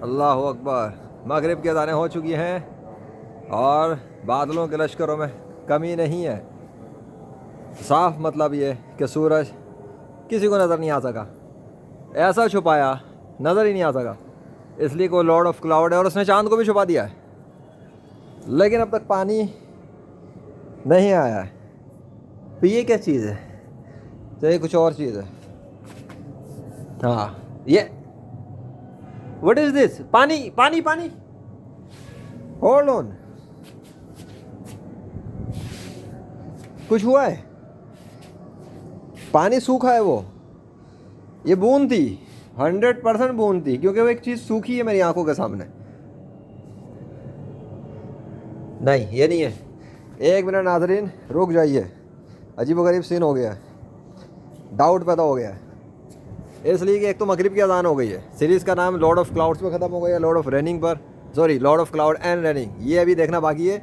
अल्लाह अकबर। मगरिब की अज़ानें हो चुकी हैं और बादलों के लश्करों में कमी नहीं है। साफ मतलब ये कि सूरज किसी को नज़र नहीं आ सका, ऐसा छुपाया नज़र ही नहीं आ सका, इसलिए कोई लॉर्ड ऑफ क्लाउड है और उसने चांद को भी छुपा दिया है। लेकिन अब तक पानी नहीं आया है। तो ये क्या चीज़ है? तो ये कुछ और चीज़ है। हाँ, ये व्हाट इज दिस? पानी पानी पानी। होल्ड ऑन, कुछ हुआ है? पानी सूखा है वो। ये बूंद थी, 100% बूंद थी, क्योंकि वो एक चीज़ सूखी है मेरी आंखों के सामने। नहीं, ये नहीं है। एक मिनट नाज़रीन, रुक जाइए। अजीबोगरीब सीन हो गया है, डाउट पैदा हो गया है। इसलिए कि एक तो मगरिब की अजान हो गई है। सीरीज़ का नाम लॉर्ड ऑफ क्लाउड्स पर ख़त्म हो गया है, लॉर्ड ऑफ रेनिंग पर, sorry Lord of cloud and raining. ये अभी देखना बाकी है।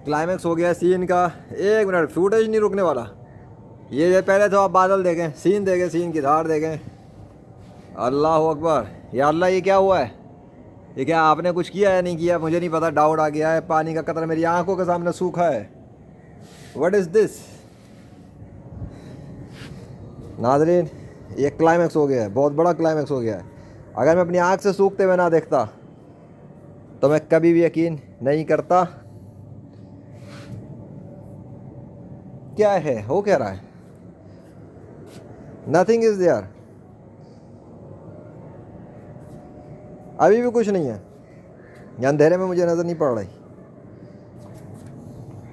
क्लाइमैक्स हो गया है सीन का। एक मिनट, फुटेज नहीं रुकने वाला। ये पहले तो आप बादल देखें, सीन देखें, सीन की धार देखें। अल्लाह अकबर। या अल्लाह, ये क्या हुआ है? ये क्या आपने कुछ किया या नहीं किया मुझे नहीं पता। डाउट आ गया है। पानी का कतरा मेरी आंखों के सामने सूखा है। What is this? नाज़रीन, ये क्लाइमैक्स हो गया है, बहुत बड़ा क्लाइमैक्स हो गया है। अगर मैं अपनी आँख से सूखते हुए ना देखता तो मैं कभी भी यकीन नहीं करता। क्या है, हो क्या रहा है? नथिंग इज़ देयर, अभी भी कुछ नहीं है। ये अंधेरे में मुझे नज़र नहीं पड़ रही।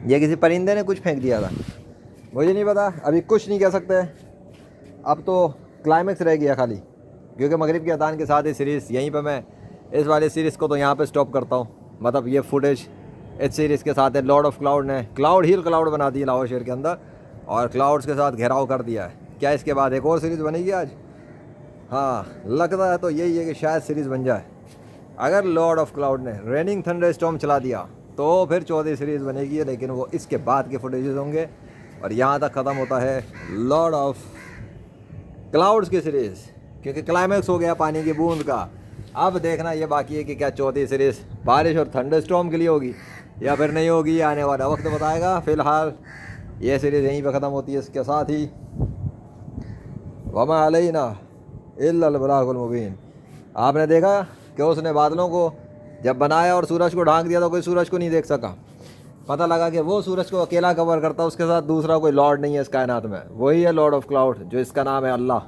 ये किसी परिंदे ने कुछ फेंक दिया था, मुझे नहीं पता। अभी कुछ नहीं कह सकते। अब तो क्लाइमैक्स रह गया खाली, क्योंकि मगरिब के अज़ान के साथ ही सीरीज़ यहीं पे मैं इस वाले सीरीज़ को तो यहाँ पे स्टॉप करता हूँ। मतलब ये फुटेज इस सीरीज़ के साथ है। लॉर्ड ऑफ क्लाउड ने क्लाउड ही क्लाउड बना दी लाहौर शहर के अंदर और क्लाउड्स के साथ घेराव कर दिया है। क्या इसके बाद एक और सीरीज़ बनेगी आज? हाँ, लगता है तो यही है कि शायद सीरीज़ बन जाए। अगर लॉर्ड ऑफ क्लाउड ने रेनिंग थंडर स्टॉर्म चला दिया तो फिर चौथी सीरीज़ बनेगी, लेकिन वो इसके बाद के फुटेजेस होंगे। और यहाँ तक ख़त्म होता है लॉर्ड ऑफ क्लाउड्स की सीरीज़, क्योंकि क्लाइमैक्स हो गया पानी की बूंद का। अब देखना ये बाकी है कि क्या चौथी सीरीज़ बारिश और थंडर स्टॉर्म के लिए होगी या फिर नहीं होगी। आने वाला वक्त बताएगा। फ़िलहाल ये सीरीज़ यहीं पर ख़त्म होती है। इसके साथ ही वमा अलैना इल्लल बलागुल मुबीन। आपने देखा कि उसने बादलों को जब बनाया और सूरज को ढांक दिया तो कोई सूरज को नहीं देख सका। पता लगा कि वो सूरज को अकेला कवर करता, उसके साथ दूसरा कोई लॉर्ड नहीं है इस कायनात में। वही है लॉर्ड ऑफ क्लाउड, जो इसका नाम है अल्लाह।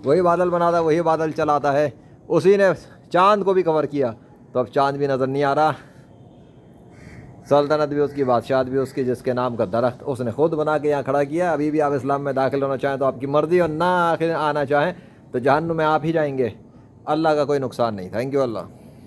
वही बादल बनाता है, वही बादल चलाता है। उसी ने चांद को भी कवर किया, तो अब चांद भी नज़र नहीं आ रहा। सल्तनत भी उसकी, बादशाहत भी उसकी, जिसके नाम का दरख्त उसने खुद बना के यहाँ खड़ा किया। अभी भी आप इस्लाम में दाखिल होना चाहें तो आपकी मर्ज़ी, और ना आखिर आना चाहें तो जहन्नुम में आप ही जाएंगे। अल्लाह का कोई नुकसान नहीं। Thank you Allah.